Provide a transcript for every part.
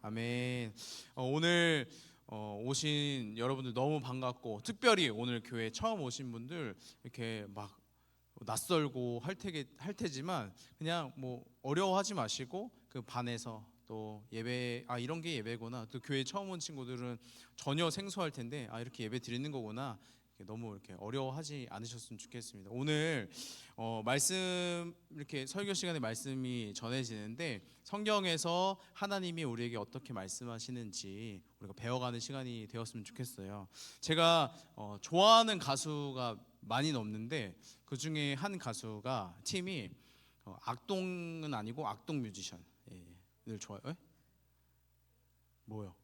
아멘. 오늘 오신 여러분들 너무 반갑고, 특별히 오늘 교회 처음 오신 분들 이렇게 막 낯설고 할 테지만 그냥 뭐 어려워하지 마시고, 그 반에서 또 예배, 이런 게 예배구나, 또 교회 처음 온 친구들은 전혀 생소할 텐데 이렇게 예배 드리는 거구나, 너무 이렇게 어려워하지 않으셨으면 좋겠습니다. 오늘 말씀, 이렇게 설교 시간에 말씀이 전해지는데 성경에서 하나님이 우리에게 어떻게 말씀하시는지 우리가 배워가는 시간이 되었으면 좋겠어요. 제가 좋아하는 가수가 많이 없는데 그 중에 한 가수가 팀이 악동은 아니고 악동 뮤지션. 늘 좋아요. 뭐요?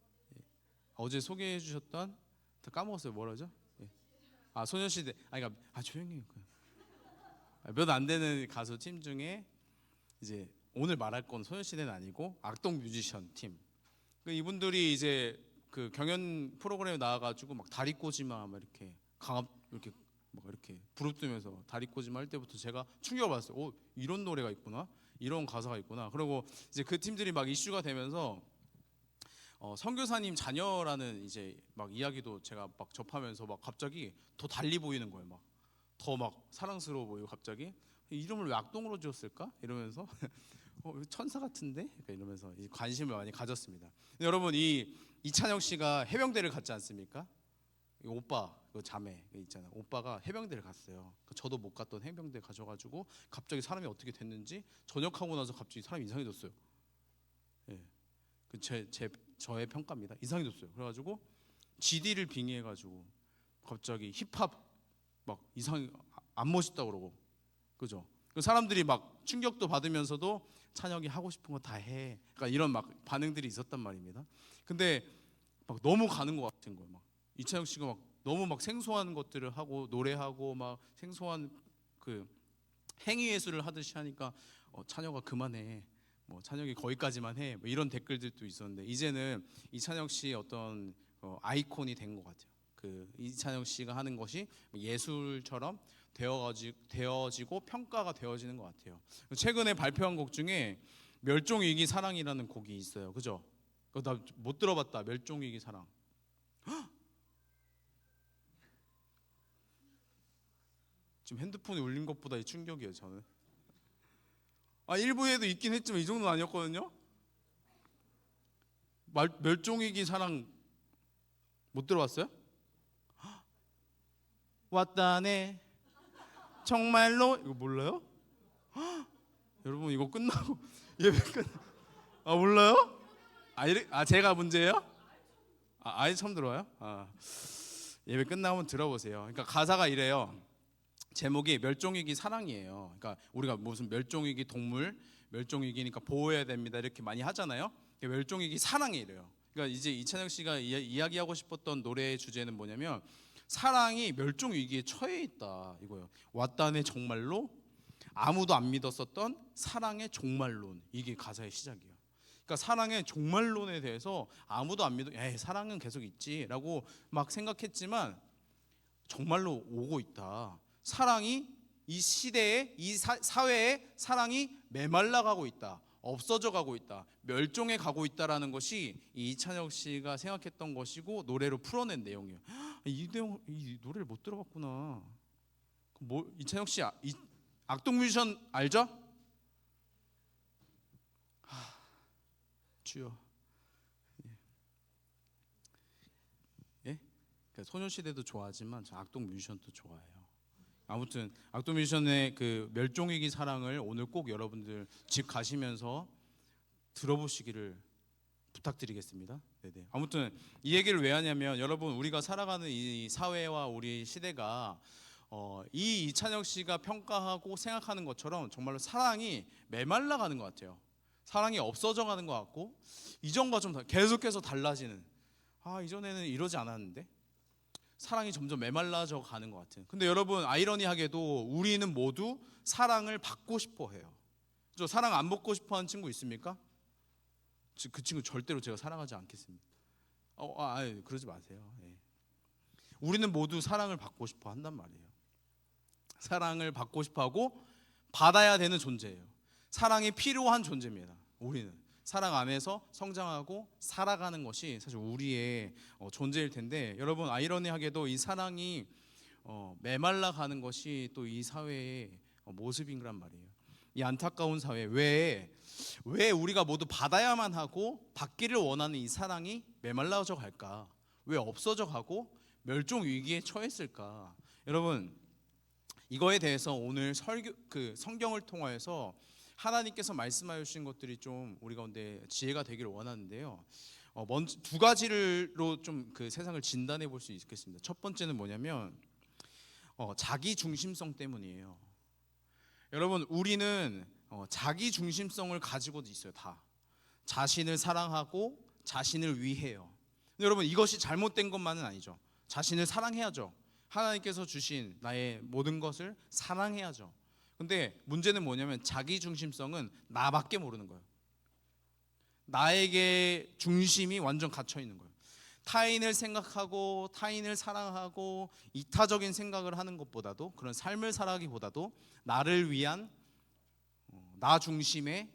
어제 소개해 주셨던, 다 까먹었어요. 뭐라죠? 소녀시대. 그러니까 조용히. 몇 안 되는 가수 팀 중에 이제 오늘 말할 건 소녀시대는 아니고 악동 뮤지션 팀. 이분들이 이제 그 경연 프로그램에 나와가지고 막 다리 꼬지마 막 이렇게 강압 이렇게 막 이렇게 부릅뜨면서 다리 꼬지마 할 때부터 제가 충격을 받았어요. 이런 노래가 있구나, 이런 가사가 있구나. 그리고 이제 그 팀들이 막 이슈가 되면서 선교사님 자녀라는 이제 막 이야기도 제가 막 접하면서 막 갑자기 더 달리 보이는 거예요. 막 더 막 사랑스러워 보이고, 갑자기 이름을 왜 악동으로 지었을까 이러면서 천사 같은데 이러면서 관심을 많이 가졌습니다. 여러분, 이 이찬혁 씨가 해병대를 갔지 않습니까? 오빠, 그 자매 있잖아요. 오빠가 해병대를 갔어요. 저도 못 갔던 해병대 가셔가지고 갑자기 사람이 어떻게 됐는지 전역하고 나서 갑자기 사람이 이상해졌어요. 저의 평가입니다. 이상해졌어요. 그래가지고 GD를 빙의해가지고 갑자기 힙합 막 안 멋있다 그러고, 그죠? 사람들이 막 충격도 받으면서도 찬혁이 하고 싶은 거 다 해. 그러니까 이런 막 반응들이 있었단 말입니다. 근데 막 너무 가는 것 같은 거예요. 막 이찬혁 씨가 막 너무 막 생소한 것들을 하고 노래하고 막 생소한 그 행위 예술을 하듯이 하니까 찬혁아 그만해. 뭐 찬혁이 거기까지만 해. 뭐 이런 댓글들도 있었는데, 이제는 이찬혁 씨의 어떤 아이콘이 된 것 같아요. 이찬혁 씨가 하는 것이 예술처럼 되어지고 평가가 되어지는 것 같아요. 최근에 발표한 곡 중에 멸종위기 사랑이라는 곡이 있어요. 그죠? 나 못 들어봤다. 멸종위기 사랑. 지금 핸드폰이 울린 것보다 이 충격이에요, 저는. 일부에도 있긴 했지만 이 정도는 아니었거든요. 멸종위기 사랑 못 들어봤어요? 왔다네 정말로. 이거 몰라요? 여러분, 이거 끝나고 예배 끝. 몰라요? 제가 문제예요? 아예 처음 들어요? 예배 끝나면 들어보세요. 그러니까 가사가 이래요. 제목이 멸종위기 사랑이에요. 그러니까 우리가 무슨 멸종위기 동물, 멸종위기니까 보호해야 됩니다 이렇게 많이 하잖아요. 멸종위기 사랑이래요. 그러니까 이제 이찬혁 씨가 이야기하고 싶었던 노래의 주제는 뭐냐면, 사랑이 멸종위기에 처해 있다 이거예요. 왔다네 정말로. 아무도 안 믿었었던 사랑의 종말론, 이게 가사의 시작이에요. 그러니까 사랑의 종말론에 대해서 아무도 안 믿어, 사랑은 계속 있지라고 막 생각했지만 정말로 오고 있다. 사랑이 이 시대에, 이 사회에 사랑이 메말라 가고 있다, 없어져 가고 있다, 멸종해 가고 있다라는 것이 이찬혁 씨가 생각했던 것이고 노래로 풀어낸 내용이에요. 이 노래를 못 들어봤구나. 이찬혁 씨 악동 뮤지션 알죠? 주여. 소녀시대도 좋아하지만 저 악동 뮤지션도 좋아해요. 아무튼 악동 뮤지션의 그 멸종위기 사랑을 오늘 꼭 여러분들 집 가시면서 들어보시기를 부탁드리겠습니다. 네네. 아무튼 이 얘기를 왜 하냐면, 여러분, 우리가 살아가는 이 사회와 우리 시대가 이 이찬혁 씨가 평가하고 생각하는 것처럼 정말로 사랑이 메말라가는 것 같아요. 사랑이 없어져 가는 것 같고, 이전과 좀 계속해서 달라지는, 이전에는 이러지 않았는데 사랑이 점점 메말라져 가는 것 같은. 근데 여러분, 아이러니하게도 우리는 모두 사랑을 받고 싶어 해요. 사랑 안 받고 싶어 하는 친구 있습니까? 그 친구 절대로 제가 사랑하지 않겠습니다. 그러지 마세요. 우리는 모두 사랑을 받고 싶어 한단 말이에요. 사랑을 받고 싶어 하고 받아야 되는 존재예요. 사랑이 필요한 존재입니다. 우리는 사랑 안에서 성장하고 살아가는 것이 사실 우리의 존재일 텐데, 여러분 아이러니하게도 이 사랑이 메말라 가는 것이 또 이 사회의 모습인 거란 말이에요. 이 안타까운 사회, 왜 우리가 모두 받아야만 하고 받기를 원하는 이 사랑이 메말라져 갈까? 왜 없어져 가고 멸종 위기에 처했을까? 여러분, 이거에 대해서 오늘 성경을 통하여서 하나님께서 말씀하여 주신 것들이 좀 우리 가운데 지혜가 되기를 원하는데요. 먼저 두 가지로 좀 그 세상을 진단해 볼 수 있겠습니다. 첫 번째는 뭐냐면 자기 중심성 때문이에요. 여러분, 우리는 자기 중심성을 가지고 있어요. 다 자신을 사랑하고 자신을 위해요. 근데 여러분, 이것이 잘못된 것만은 아니죠. 자신을 사랑해야죠. 하나님께서 주신 나의 모든 것을 사랑해야죠. 근데 문제는 뭐냐면 자기 중심성은 나밖에 모르는 거예요. 나에게 중심이 완전 갇혀 있는 거예요. 타인을 생각하고 타인을 사랑하고 이타적인 생각을 하는 것보다도, 그런 삶을 살아가기보다도 나를 위한 나 중심의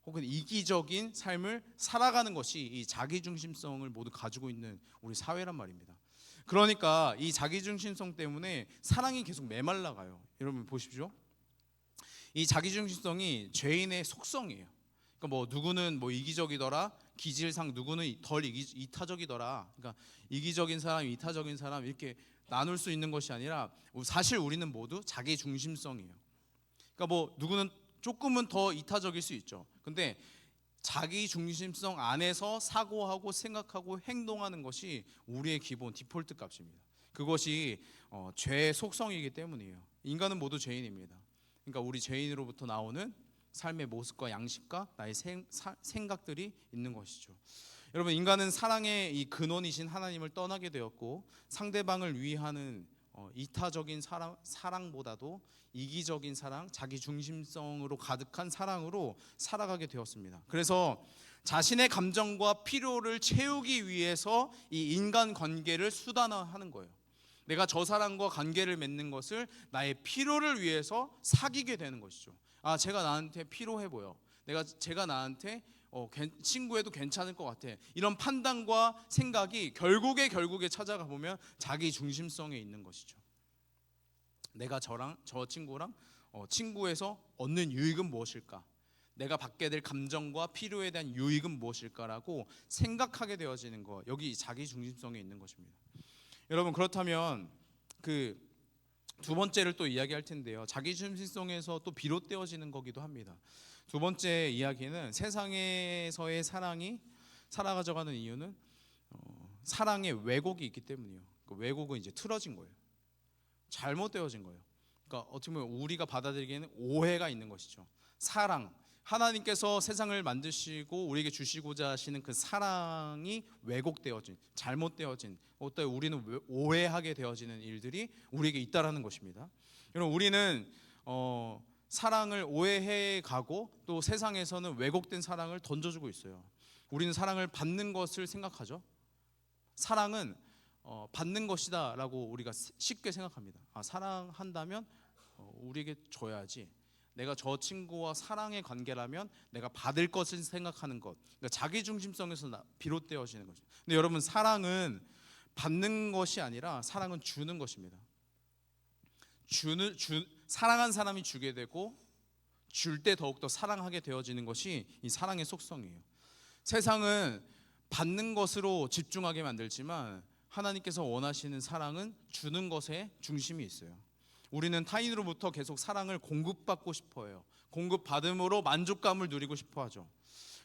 혹은 이기적인 삶을 살아가는 것이 이 자기중심성을 모두 가지고 있는 우리 사회란 말입니다. 그러니까 이 자기중심성 때문에 사랑이 계속 메말라가요. 여러분 보십시오. 이 자기중심성이 죄인의 속성이에요. 그러니까 뭐 누구는 뭐 이기적이더라, 기질상 누구는 덜 이타적이더라. 그러니까 이기적인 사람, 이타적인 사람 이렇게 나눌 수 있는 것이 아니라 사실 우리는 모두 자기중심성이에요. 그러니까 뭐 누구는 조금은 더 이타적일 수 있죠. 근데 자기 중심성 안에서 사고하고 생각하고 행동하는 것이 우리의 기본 디폴트 값입니다. 그것이 죄의 속성이기 때문이에요. 인간은 모두 죄인입니다. 그러니까 우리 죄인으로부터 나오는 삶의 모습과 양식과 나의 생각들이 있는 것이죠. 여러분, 인간은 사랑의 이 근원이신 하나님을 떠나게 되었고, 상대방을 위하는 이타적인 사랑보다도 이기적인 사랑, 자기 중심성으로 가득한 사랑으로 살아가게 되었습니다. 그래서 자신의 감정과 필요를 채우기 위해서 이 인간 관계를 수단화하는 거예요. 내가 저 사람과 관계를 맺는 것을 나의 필요를 위해서 사귀게 되는 것이죠. 아, 제가 나한테 필요해 보여. 제가 나한테 친구해도 괜찮을 것 같아. 이런 판단과 생각이 결국에 찾아가 보면 자기 중심성에 있는 것이죠. 내가 저 친구랑 친구에서 얻는 유익은 무엇일까? 내가 받게 될 감정과 필요에 대한 유익은 무엇일까라고 생각하게 되어지는 거, 여기 자기 중심성에 있는 것입니다. 여러분, 그렇다면 그 두 번째를 또 이야기할 텐데요. 자기 중심성에서 또 비롯되어지는 거기도 합니다. 두 번째 이야기는 세상에서의 사랑이 살아가져가는 이유는 사랑의 왜곡이 있기 때문이에요. 그 왜곡은 이제 틀어진 거예요. 잘못되어진 거예요. 그러니까 어떻게 보면 우리가 받아들이기에는 오해가 있는 것이죠. 사랑, 하나님께서 세상을 만드시고 우리에게 주시고자 하시는 그 사랑이 왜곡되어진, 잘못되어진, 어떤 우리는 오해하게 되어지는 일들이 우리에게 있다라는 것입니다. 여러분, 우리는 사랑을 오해해 가고 또 세상에서는 왜곡된 사랑을 던져주고 있어요. 우리는 사랑을 받는 것을 생각하죠. 사랑은 받는 것이다 라고 우리가 쉽게 생각합니다. 사랑한다면 우리에게 줘야지. 내가 저 친구와 사랑의 관계라면 내가 받을 것을 생각하는 것, 그러니까 자기중심성에서 비롯되어지는 거죠. 근데 여러분, 사랑은 받는 것이 아니라 사랑은 주는 것입니다. 사랑한 사람이 주게 되고 줄 때 더욱더 사랑하게 되어지는 것이 이 사랑의 속성이에요. 세상은 받는 것으로 집중하게 만들지만 하나님께서 원하시는 사랑은 주는 것에 중심이 있어요. 우리는 타인으로부터 계속 사랑을 공급받고 싶어 해요. 공급받음으로 만족감을 누리고 싶어 하죠.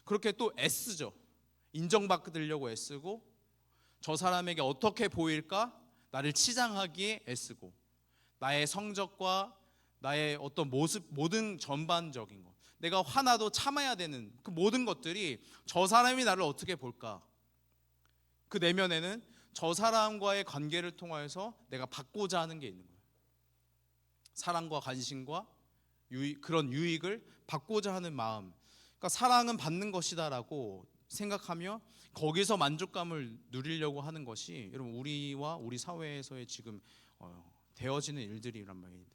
그렇게 또 애쓰죠. 인정받으려고 애쓰고, 저 사람에게 어떻게 보일까 나를 치장하기에 애쓰고, 나의 성적과 나의 어떤 모습, 모든 전반적인 것, 내가 화나도 참아야 되는 그 모든 것들이 저 사람이 나를 어떻게 볼까, 그 내면에는 저 사람과의 관계를 통하여서 내가 받고자 하는 게 있는 거예요. 사랑과 관심과 그런 유익을 받고자 하는 마음. 그러니까 사랑은 받는 것이다라고 생각하며 거기서 만족감을 누리려고 하는 것이 여러분 우리와 우리 사회에서의 지금 되어지는 일들이란 말입니다.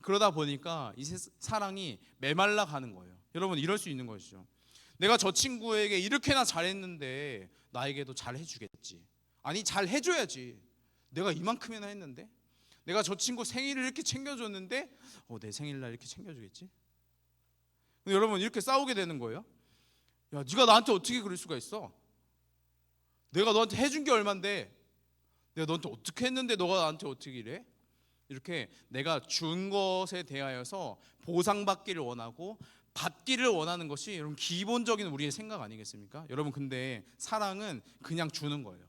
그러다 보니까 이 사랑이 메말라 가는 거예요. 여러분, 이럴 수 있는 것이죠. 내가 저 친구에게 이렇게나 잘했는데 나에게도 잘 해주겠지. 아니, 잘 해줘야지. 내가 이만큼이나 했는데, 내가 저 친구 생일을 이렇게 챙겨줬는데 내 생일날 이렇게 챙겨주겠지. 근데 여러분, 이렇게 싸우게 되는 거예요. 야, 네가 나한테 어떻게 그럴 수가 있어? 내가 너한테 해준 게 얼만데, 내가 너한테 어떻게 했는데 너가 나한테 어떻게 이래? 이렇게 내가 준 것에 대하여서 보상받기를 원하고 받기를 원하는 것이 여러분 기본적인 우리의 생각 아니겠습니까? 여러분, 근데 사랑은 그냥 주는 거예요.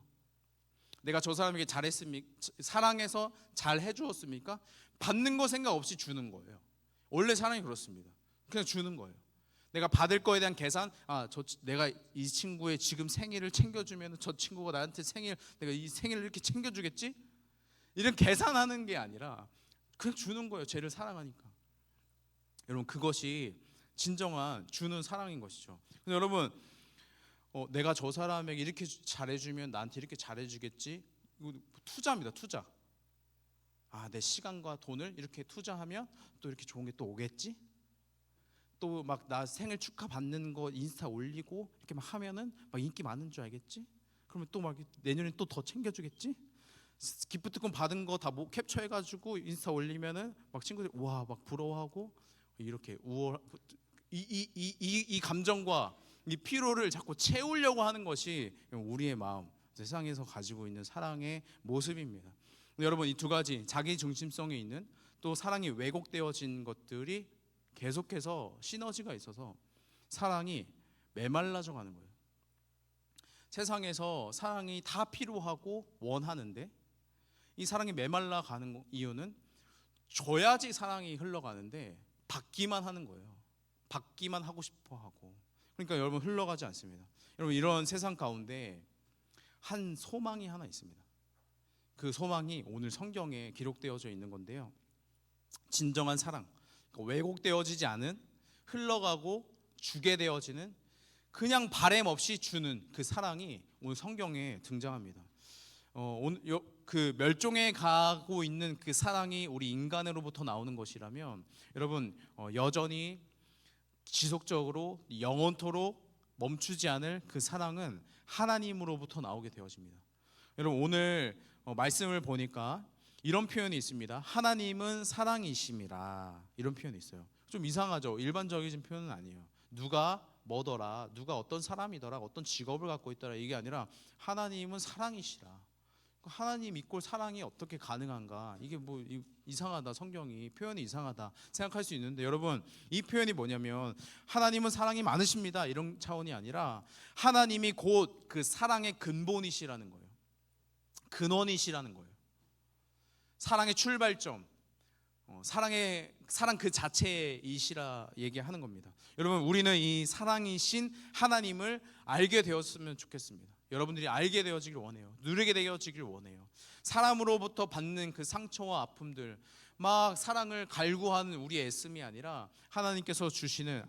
내가 저 사람에게 잘했습니까? 사랑해서 잘 해주었습니까? 받는 거 생각 없이 주는 거예요. 원래 사랑이 그렇습니다. 그냥 주는 거예요. 내가 받을 거에 대한 계산, 내가 이 친구의 지금 생일을 챙겨주면 저 친구가 나한테 내가 이 생일을 이렇게 챙겨주겠지? 이런 계산하는 게 아니라 그냥 주는 거예요. 쟤를 사랑하니까. 여러분, 그것이 진정한 주는 사랑인 것이죠. 근데 여러분, 내가 저 사람에게 이렇게 잘해주면 나한테 이렇게 잘해주겠지? 이거 투자입니다. 투자. 내 시간과 돈을 이렇게 투자하면 또 이렇게 좋은 게 또 오겠지? 또 막 나 생일 축하 받는 거 인스타 올리고 이렇게 막 하면은 막 인기 많은 줄 알겠지? 그러면 또 막 내년에 또 더 챙겨주겠지? 기프트콘 받은 거 다 캡처해가지고 인스타 올리면은 막 친구들이 와 막 부러워하고 이렇게 이 감정과 이 피로를 자꾸 채우려고 하는 것이 우리의 마음, 세상에서 가지고 있는 사랑의 모습입니다. 여러분, 이 두 가지 자기 중심성에 있는 또 사랑이 왜곡되어진 것들이 계속해서 시너지가 있어서 사랑이 메말라져 가는 거예요. 세상에서 사랑이 다 필요하고 원하는데 이 사랑이 메말라 가는 이유는 줘야지 사랑이 흘러가는데 받기만 하는 거예요. 받기만 하고 싶어 하고. 그러니까 여러분, 흘러가지 않습니다. 여러분, 이런 세상 가운데 한 소망이 하나 있습니다. 그 소망이 오늘 성경에 기록되어져 있는 건데요. 진정한 사랑, 왜곡되어지지 않은, 흘러가고 주게 되어지는, 그냥 바램 없이 주는 그 사랑이 오늘 성경에 등장합니다. 그 멸종해 가고 있는 그 사랑이 우리 인간으로부터 나오는 것이라면 여러분, 여전히 지속적으로 영원토록 멈추지 않을 그 사랑은 하나님으로부터 나오게 되어집니다. 여러분, 오늘 말씀을 보니까 이런 표현이 있습니다. 하나님은 사랑이심이라. 이런 표현이 있어요. 좀 이상하죠? 일반적인 표현은 아니에요. 누가 뭐더라, 누가 어떤 사람이더라, 어떤 직업을 갖고 있더라, 이게 아니라 하나님은 사랑이시라. 하나님 이꼴 사랑이 어떻게 가능한가? 이게 뭐 이상하다, 성경이 표현이 이상하다 생각할 수 있는데, 여러분, 이 표현이 뭐냐면 하나님은 사랑이 많으십니다 이런 차원이 아니라 하나님이 곧 그 사랑의 근본이시라는 거예요. 근원이시라는 거예요. 사랑의 출발점, 사랑 그 자체이시라 얘기하는 겁니다. 여러분, 우리는 이 사랑이신 하나님을 알게 되었으면 좋겠습니다. 여러분들이 알게 되어지길 원해요. 누리게 되어지길 원해요. 사람으로부터 받는 그 상처와 아픔들, 막 사랑을 갈구하는 우리의 애씀이 아니라 하나님께서 주시는,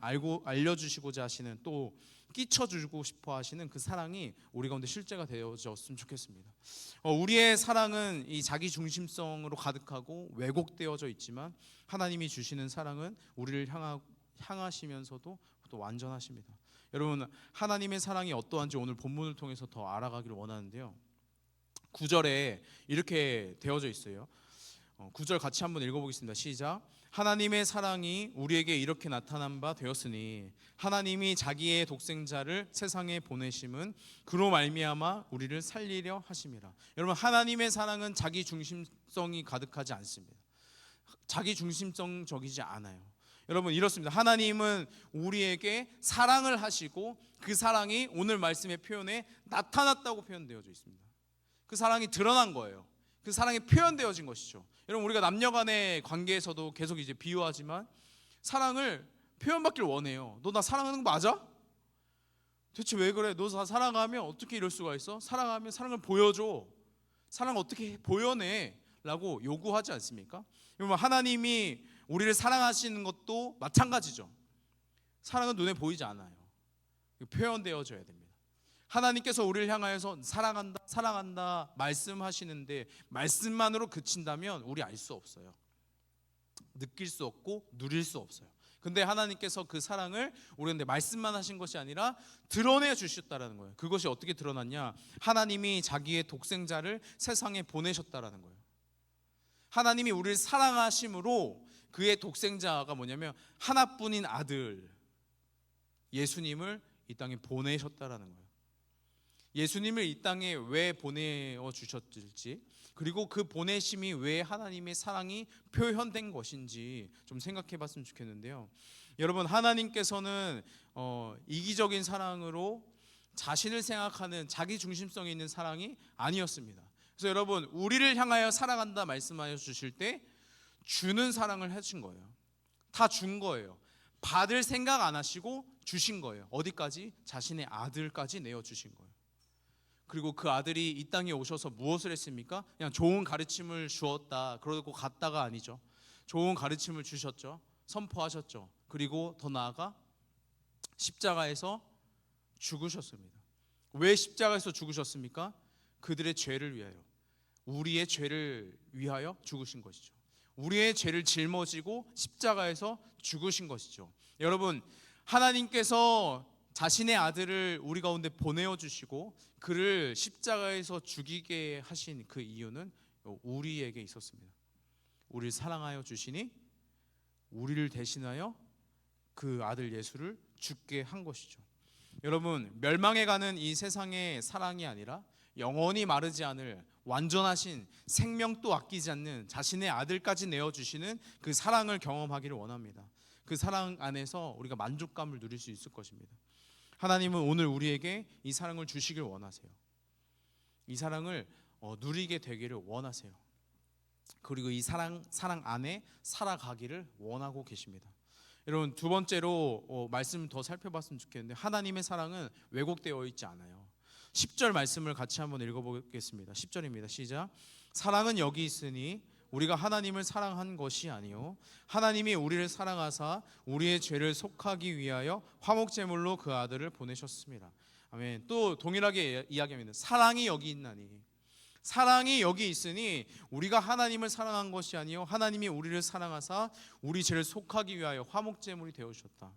알려주시고자 하시는, 또 끼쳐주고 싶어 하시는 그 사랑이 우리 가운데 실제가 되어졌으면 좋겠습니다. 우리의 사랑은 이 자기 중심성으로 가득하고 왜곡되어져 있지만 하나님이 주시는 사랑은 우리를 향하시면서도 또 완전하십니다. 여러분, 하나님의 사랑이 어떠한지 오늘 본문을 통해서 더 알아가기를 원하는데요. 9절에 이렇게 되어져 있어요. 9절 같이 한번 읽어보겠습니다. 시작. 하나님의 사랑이 우리에게 이렇게 나타난 바 되었으니 하나님이 자기의 독생자를 세상에 보내심은 그로 말미암아 우리를 살리려 하심이라. 여러분, 하나님의 사랑은 자기 중심성이 가득하지 않습니다. 자기 중심성적이지 않아요. 여러분, 이렇습니다. 하나님은 우리에게 사랑을 하시고 그 사랑이 오늘 말씀의 표현에 나타났다고 표현되어져 있습니다. 그 사랑이 드러난 거예요. 그 사랑이 표현되어진 것이죠. 여러분, 우리가 남녀간의 관계에서도 계속 이제 비유하지만 사랑을 표현받길 원해요. 너 나 사랑하는 거 맞아? 대체 왜 그래? 너 나 사랑하면 어떻게 이럴 수가 있어? 사랑하면 사랑을 보여줘. 사랑을 어떻게 보여내? 라고 요구하지 않습니까? 여러분, 하나님이 우리를 사랑하시는 것도 마찬가지죠. 사랑은 눈에 보이지 않아요. 표현되어져야 됩니다. 하나님께서 우리를 향하여서 사랑한다, 사랑한다 말씀하시는데 말씀만으로 그친다면 우리 알 수 없어요. 느낄 수 없고 누릴 수 없어요. 근데 하나님께서 그 사랑을 우리한테 말씀만 하신 것이 아니라 드러내 주셨다라는 거예요. 그것이 어떻게 드러났냐? 하나님이 자기의 독생자를 세상에 보내셨다라는 거예요. 하나님이 우리를 사랑하심으로 그의 독생자가 뭐냐면 하나뿐인 아들 예수님을 이 땅에 보내셨다라는 거예요. 예수님을 이 땅에 왜 보내어 주셨을지, 그리고 그 보내심이 왜 하나님의 사랑이 표현된 것인지 좀 생각해 봤으면 좋겠는데요. 여러분, 하나님께서는 이기적인 사랑으로 자신을 생각하는 자기 중심성이 있는 사랑이 아니었습니다. 그래서 여러분, 우리를 향하여 사랑한다 말씀하여 주실 때 주는 사랑을 해주신 거예요. 다 준 거예요. 받을 생각 안 하시고 주신 거예요. 어디까지? 자신의 아들까지 내어주신 거예요. 그리고 그 아들이 이 땅에 오셔서 무엇을 했습니까? 그냥 좋은 가르침을 주었다 그러고 갔다가 아니죠. 좋은 가르침을 주셨죠. 선포하셨죠. 그리고 더 나아가 십자가에서 죽으셨습니다. 왜 십자가에서 죽으셨습니까? 그들의 죄를 위하여, 우리의 죄를 위하여 죽으신 것이죠. 우리의 죄를 짊어지고 십자가에서 죽으신 것이죠. 여러분, 하나님께서 자신의 아들을 우리 가운데 보내어 주시고 그를 십자가에서 죽이게 하신 그 이유는 우리에게 있었습니다. 우리를 사랑하여 주시니 우리를 대신하여 그 아들 예수를 죽게 한 것이죠. 여러분, 멸망해 가는 이 세상의 사랑이 아니라 영원히 마르지 않을 완전하신 생명도 아끼지 않는 자신의 아들까지 내어주시는 그 사랑을 경험하기를 원합니다. 그 사랑 안에서 우리가 만족감을 누릴 수 있을 것입니다. 하나님은 오늘 우리에게 이 사랑을 주시길 원하세요. 이 사랑을 누리게 되기를 원하세요. 그리고 이 사랑 안에 살아가기를 원하고 계십니다. 여러분, 두 번째로 말씀 더 살펴봤으면 좋겠는데, 하나님의 사랑은 왜곡되어 있지 않아요. 10절 말씀을 같이 한번 읽어보겠습니다. 10절입니다. 시작. 사랑은 여기 있으니 우리가 하나님을 사랑한 것이 아니요 하나님이 우리를 사랑하사 우리의 죄를 속하기 위하여 화목제물로 그 아들을 보내셨습니다. 아멘. 또 동일하게 이야기합니다. 사랑이 여기 있나니, 사랑이 여기 있으니 우리가 하나님을 사랑한 것이 아니요 하나님이 우리를 사랑하사 우리 죄를 속하기 위하여 화목제물이 되어주셨다.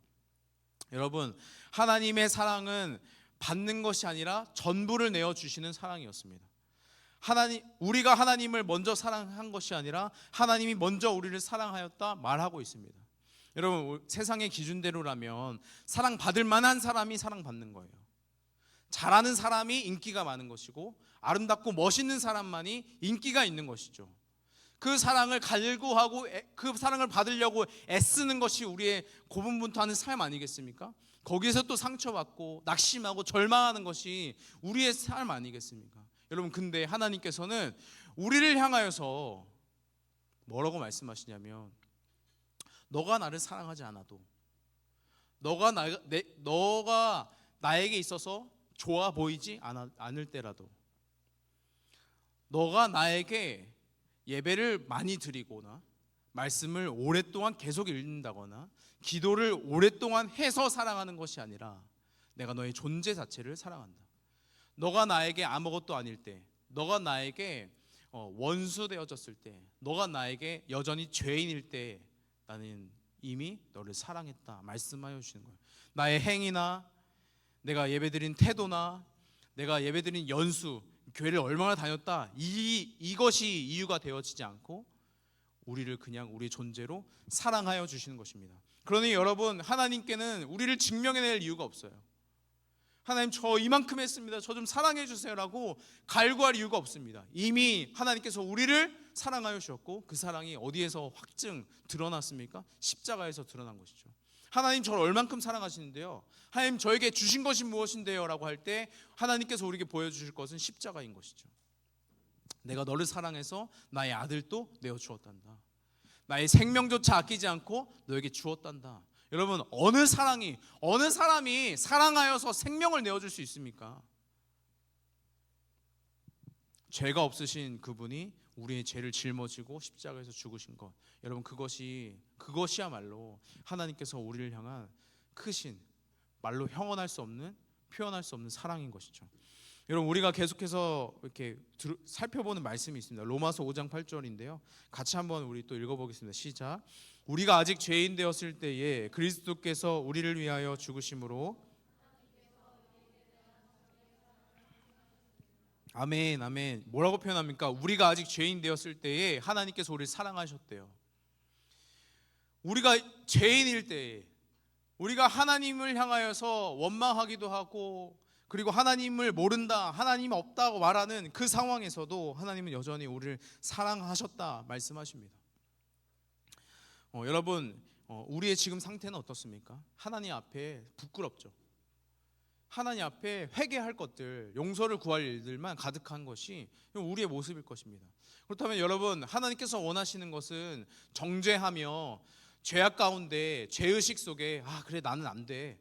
여러분, 하나님의 사랑은 받는 것이 아니라 전부를 내어주시는 사랑이었습니다. 우리가 하나님을 먼저 사랑한 것이 아니라 하나님이 먼저 우리를 사랑하였다 말하고 있습니다. 여러분, 세상의 기준대로라면 사랑받을 만한 사람이 사랑받는 거예요. 잘하는 사람이 인기가 많은 것이고 아름답고 멋있는 사람만이 인기가 있는 것이죠. 그 사랑을 갈구하고 그 사랑을 받으려고 애쓰는 것이 우리의 고분분투하는 삶 아니겠습니까? 거기에서 또 상처받고 낙심하고 절망하는 것이 우리의 삶 아니겠습니까? 여러분, 근데 하나님께서는 우리를 향하여서 뭐라고 말씀하시냐면, 너가 나를 사랑하지 않아도, 너가 나에게 있어서 좋아 보이지 않을 때라도, 너가 나에게 예배를 많이 드리거나 말씀을 오랫동안 계속 읽는다거나 기도를 오랫동안 해서 사랑하는 것이 아니라 내가 너의 존재 자체를 사랑한다. 너가 나에게 아무것도 아닐 때, 너가 나에게 원수 되어졌을 때, 너가 나에게 여전히 죄인일 때 나는 이미 너를 사랑했다 말씀하여 주시는 거예요. 나의 행위나 내가 예배드린 태도나 내가 예배드린 연수, 교회를 얼마나 다녔다, 이것이 이유가 되어지지 않고 우리를 그냥 우리 존재로 사랑하여 주시는 것입니다. 그러니 여러분, 하나님께는 우리를 증명해낼 이유가 없어요. 하나님, 저 이만큼 했습니다, 저 좀 사랑해 주세요라고 갈구할 이유가 없습니다. 이미 하나님께서 우리를 사랑하여 주셨고 그 사랑이 어디에서 확증 드러났습니까? 십자가에서 드러난 것이죠. 하나님, 저를 얼만큼 사랑하시는데요, 하나님 저에게 주신 것이 무엇인데요? 라고 할 때 하나님께서 우리에게 보여주실 것은 십자가인 것이죠. 내가 너를 사랑해서 나의 아들도 내어주었단다. 나의 생명조차 아끼지 않고 너에게 주었단다. 여러분, 어느 사람이 사랑하여서 생명을 내어줄 수 있습니까? 죄가 없으신 그분이 우리의 죄를 짊어지고 십자가에서 죽으신 것, 여러분, 그것이야말로 하나님께서 우리를 향한 크신, 말로 형언할 수 없는, 표현할 수 없는 사랑인 것이죠. 여러분, 우리가 계속해서 이렇게 살펴보는 말씀이 있습니다. 로마서 5장 8절인데요. 같이 한번 우리 또 읽어보겠습니다. 시작. 우리가 아직 죄인 되었을 때에 그리스도께서 우리를 위하여 죽으심으로. 아멘, 아멘. 뭐라고 표현합니까? 우리가 아직 죄인 되었을 때에 하나님께서 우리를 사랑하셨대요. 우리가 죄인일 때에, 우리가 하나님을 향하여서 원망하기도 하고, 그리고 하나님을 모른다, 하나님 없다고 말하는 그 상황에서도 하나님은 여전히 우리를 사랑하셨다 말씀하십니다. 여러분, 우리의 지금 상태는 어떻습니까? 하나님 앞에 부끄럽죠. 하나님 앞에 회개할 것들, 용서를 구할 일들만 가득한 것이 우리의 모습일 것입니다. 그렇다면 여러분, 하나님께서 원하시는 것은 정죄하며 죄악 가운데, 죄의식 속에 그래 나는 안 돼,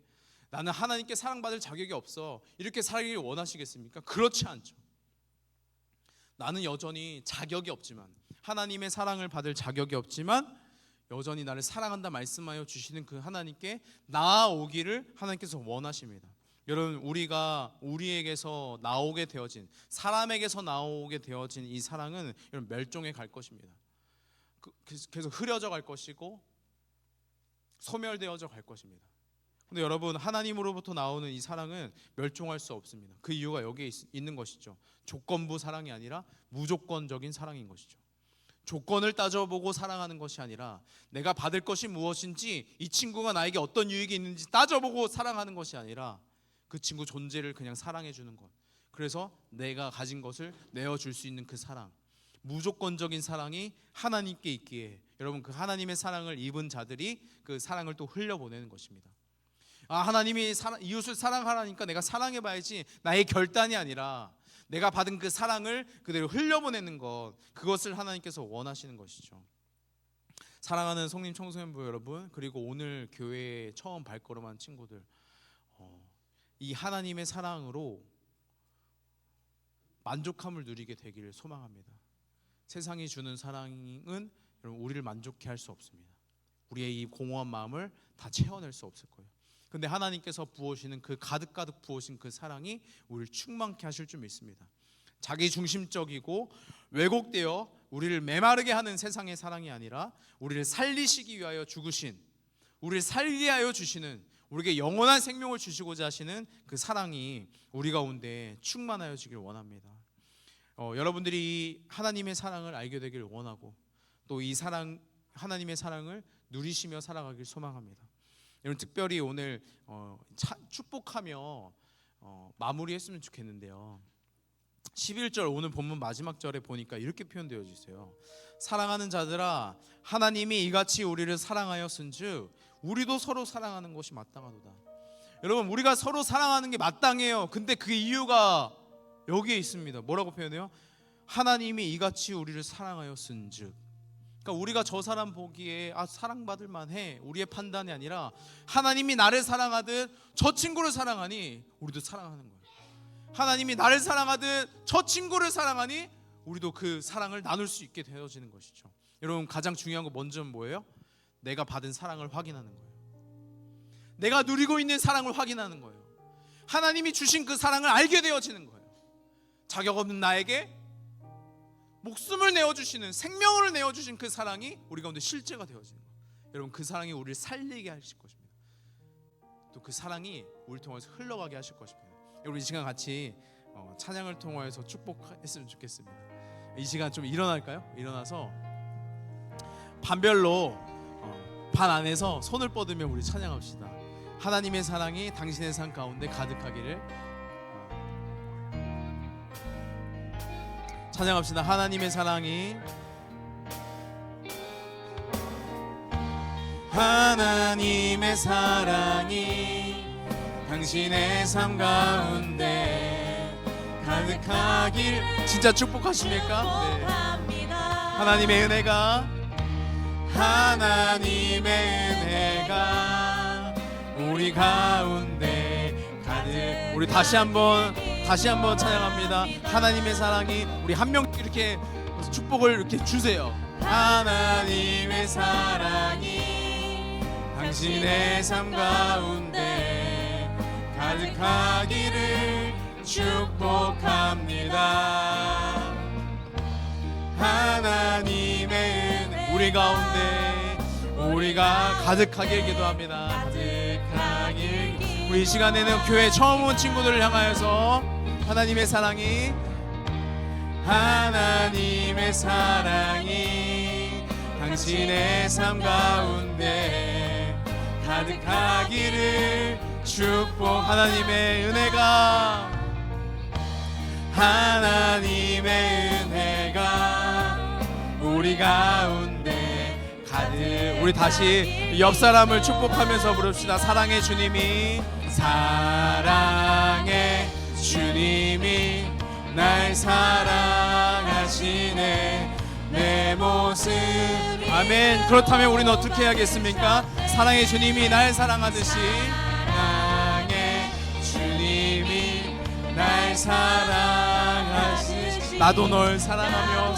나는 하나님께 사랑받을 자격이 없어, 이렇게 살기를 원하시겠습니까? 그렇지 않죠. 나는 여전히 자격이 없지만, 하나님의 사랑을 받을 자격이 없지만 여전히 나를 사랑한다 말씀하여 주시는 그 하나님께 나아오기를 하나님께서 원하십니다. 여러분, 우리가 우리에게서 나오게 되어진, 사람에게서 나오게 되어진 이 사랑은 여러분 멸종해 갈 것입니다. 계속 흐려져 갈 것이고 소멸되어져 갈 것입니다. 근데 여러분, 하나님으로부터 나오는 이 사랑은 멸종할 수 없습니다. 그 이유가 여기에 있는 것이죠. 조건부 사랑이 아니라 무조건적인 사랑인 것이죠. 조건을 따져보고 사랑하는 것이 아니라 내가 받을 것이 무엇인지, 이 친구가 나에게 어떤 유익이 있는지 따져보고 사랑하는 것이 아니라 그 친구 존재를 그냥 사랑해 주는 것. 그래서 내가 가진 것을 내어줄 수 있는 그 사랑, 무조건적인 사랑이 하나님께 있기에 여러분, 그 하나님의 사랑을 입은 자들이 그 사랑을 또 흘려보내는 것입니다. 하나님이 이웃을 사랑하라니까 내가 사랑해봐야지, 나의 결단이 아니라 내가 받은 그 사랑을 그대로 흘려보내는 것, 그것을 하나님께서 원하시는 것이죠. 사랑하는 성림 청소년부 여러분, 그리고 오늘 교회에 처음 발걸음한 친구들, 이 하나님의 사랑으로 만족함을 누리게 되기를 소망합니다. 세상이 주는 사랑은 여러분 우리를 만족해 할 수 없습니다. 우리의 이 공허한 마음을 다 채워낼 수 없을 거예요. 근데 하나님께서 부으시는 그 가득가득 부으신 그 사랑이 우리를 충만케 하실 줄 믿습니다. 자기 중심적이고 왜곡되어 우리를 메마르게 하는 세상의 사랑이 아니라 우리를 살리시기 위하여 죽으신, 우리를 살게 하여 주시는, 우리에게 영원한 생명을 주시고자 하시는 그 사랑이 우리 가운데 충만하여지길 원합니다. 여러분들이 이 하나님의 사랑을 알게 되기를 원하고 또 이 사랑, 하나님의 사랑을 누리시며 살아가길 소망합니다. 여러분, 특별히 오늘 축복하며 마무리했으면 좋겠는데요. 11절 오늘 본문 마지막 절에 보니까 이렇게 표현되어 있어요. 사랑하는 자들아, 하나님이 이같이 우리를 사랑하였은즉 우리도 서로 사랑하는 것이 마땅하도다. 여러분, 우리가 서로 사랑하는 게 마땅해요. 근데 그 이유가 여기에 있습니다. 뭐라고 표현해요? 하나님이 이같이 우리를 사랑하였은즉. 그러니까 우리가 저 사람 보기에 사랑받을 만해, 우리의 판단이 아니라 하나님이 나를 사랑하듯 저 친구를 사랑하니 우리도 사랑하는 거예요. 하나님이 나를 사랑하듯 저 친구를 사랑하니 우리도 그 사랑을 나눌 수 있게 되어지는 것이죠. 여러분, 가장 중요한 거 먼저는 뭐예요? 내가 받은 사랑을 확인하는 거예요. 내가 누리고 있는 사랑을 확인하는 거예요. 하나님이 주신 그 사랑을 알게 되어지는 거예요. 자격 없는 나에게 목숨을 내어주시는, 생명을 내어주신 그 사랑이 우리 가운데 실제가 되어지는 거예요. 여러분, 그 사랑이 우리를 살리게 하실 것입니다. 또 그 사랑이 우리를 통해서 흘러가게 하실 것입니다. 여러분, 이 시간 같이 찬양을 통해서 축복했으면 좋겠습니다. 이 시간 좀 일어날까요? 일어나서 반별로 반 안에서 손을 뻗으며 우리 찬양합시다. 하나님의 사랑이 당신의 삶 가운데 가득하기를. 찬양합시다. 하나님의 사랑이, 하나님의 사랑이 당신의 삶 가운데 가득하길. 진짜 축복하십니까? 네. 하나님의 은혜가, 하나님의 은혜가 우리 가운데 가득. 우리 다시 한번 찬양합니다. 하나님의 사랑이, 우리 한 명 이렇게 축복을 이렇게 주세요. 하나님의 사랑이 당신의 삶 가운데 가득하기를 축복합니다. 하나님의 은혜 우리 가운데 우리가 가득하길 기도합니다. 가득하길. 우리 이 시간에는 교회 처음 온 친구들을 향하여서 하나님의 사랑이 당신의 삶 가운데 가득하기를 축복. 하나님의 은혜가 우리 가운데 가득. 우리 다시 옆 사람을 축복하면서 부릅시다. 사랑의 주님이 날 사랑하시네. 내 모습. 아멘. 그렇다면 우리는 어떻게 해야겠습니까? 사랑의 주님이 날 사랑하듯이 날 사랑하듯이 나도 널 사랑하며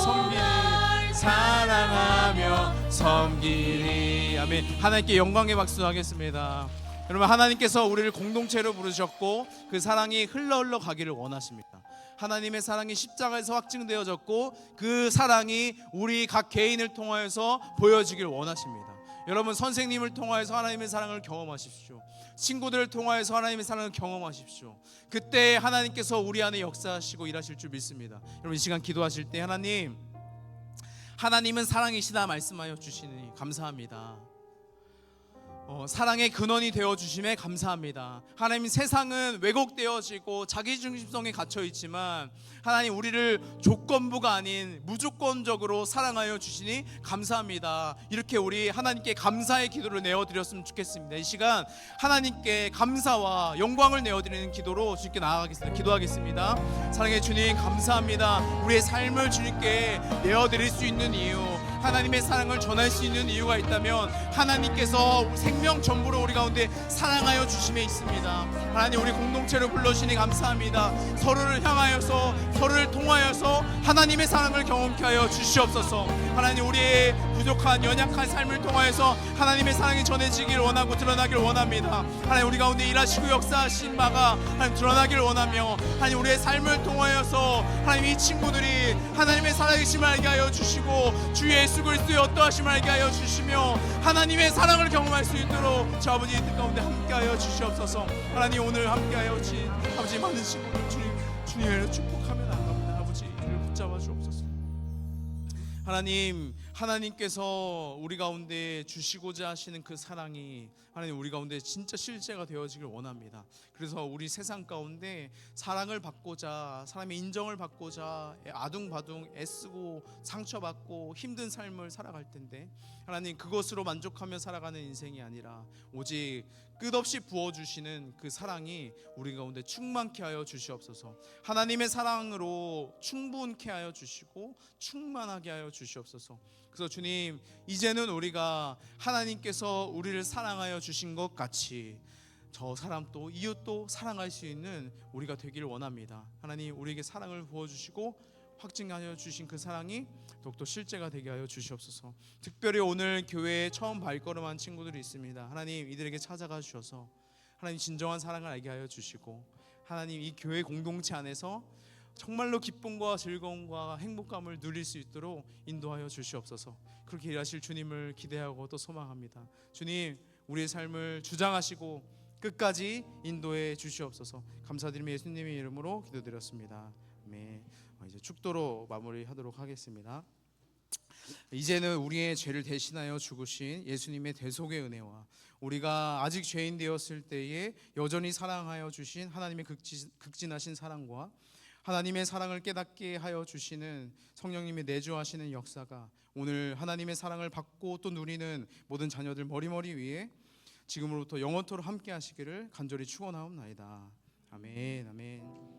섬기리. 아멘. 하나님께 영광의 박수 하겠습니다. 여러분, 하나님께서 우리를 공동체로 부르셨고 그 사랑이 흘러 가기를 원하십니다. 하나님의 사랑이 십자가에서 확증되어졌고 그 사랑이 우리 각 개인을 통하여서 보여지길 원하십니다. 여러분, 선생님을 통하여서 하나님의 사랑을 경험하십시오. 친구들을 통하여서 하나님의 사랑을 경험하십시오. 그때 하나님께서 우리 안에 역사하시고 일하실 줄 믿습니다. 여러분, 이 시간 기도하실 때 하나님은 사랑이시다 말씀하여 주시니 감사합니다. 사랑의 근원이 되어주심에 감사합니다. 하나님, 세상은 왜곡되어지고 자기중심성에 갇혀있지만 하나님, 우리를 조건부가 아닌 무조건적으로 사랑하여 주시니 감사합니다. 이렇게 우리 하나님께 감사의 기도를 내어드렸으면 좋겠습니다. 이 시간 하나님께 감사와 영광을 내어드리는 기도로 주님께 나아가겠습니다. 기도하겠습니다. 사랑의 주님, 감사합니다. 우리의 삶을 주님께 내어드릴 수 있는 이유, 하나님의 사랑을 전할 수 있는 이유가 있다면 하나님께서 생명 전부로 우리 가운데 사랑하여 주심에 있습니다. 하나님, 우리 공동체를 불러주시니 감사합니다. 서로를 향하여서, 서로를 통하여서 하나님의 사랑을 경험케 하여 주시옵소서. 하나님, 우리의 부족한 연약한 삶을 통하여서 하나님의 사랑이 전해지길 원하고 드러나길 원합니다. 하나님, 우리 가운데 일하시고 역사하신 바가 하나님 드러나길 원하며, 하나님, 우리의 삶을 통하여서 하나님, 이 친구들이 하나님의 살아계심을 알게 하여 주시고 주 예수 그리스도의 어떠하심을 알게 하여 주시며 하나님의 사랑을 경험할 수 있도록 저 아버지의 뜻 가운데 함께하여 주시옵소서. 하나님, 오늘 함께하여 주신 아버지 많은 친구들 주님을 축복하며 나갑니다. 아버지, 이를 붙잡아 주옵소서. 하나님께서 우리 가운데 주시고자 하시는 그 사랑이 하나님, 우리 가운데 진짜 실제가 되어지길 원합니다. 그래서 우리 세상 가운데 사랑을 받고자, 사람의 인정을 받고자 아둥바둥 애쓰고 상처받고 힘든 삶을 살아갈 텐데, 하나님, 그것으로 만족하며 살아가는 인생이 아니라 오직 끝없이 부어주시는 그 사랑이 우리 가운데 충만케 하여 주시옵소서. 하나님의 사랑으로 충분케 하여 주시고 충만하게 하여 주시옵소서. 그래서 주님, 이제는 우리가 하나님께서 우리를 사랑하여 주신 것 같이 저 사람도 이웃도 사랑할 수 있는 우리가 되기를 원합니다. 하나님, 우리에게 사랑을 부어주시고 확증하여 주신 그 사랑이 더욱더 실제가 되게 하여 주시옵소서. 특별히 오늘 교회에 처음 발걸음한 친구들이 있습니다. 하나님, 이들에게 찾아가 주셔서 하나님 진정한 사랑을 알게 하여 주시고, 하나님, 이 교회 공동체 안에서 정말로 기쁨과 즐거움과 행복감을 누릴 수 있도록 인도하여 주시옵소서. 그렇게 일하실 주님을 기대하고 또 소망합니다. 주님, 우리의 삶을 주장하시고 끝까지 인도해 주시옵소서. 감사드리며 예수님의 이름으로 기도드렸습니다. 아멘. 이제 축도로 마무리하도록 하겠습니다. 이제는 우리의 죄를 대신하여 죽으신 예수님의 대속의 은혜와 우리가 아직 죄인 되었을 때에 여전히 사랑하여 주신 하나님의 극진하신 사랑과 하나님의 사랑을 깨닫게 하여 주시는 성령님의 내주하시는 역사가 오늘 하나님의 사랑을 받고 또 누리는 모든 자녀들 머리머리 위에 지금으로부터 영원토록 함께 하시기를 간절히 축원하옵나이다. 아멘. 아멘.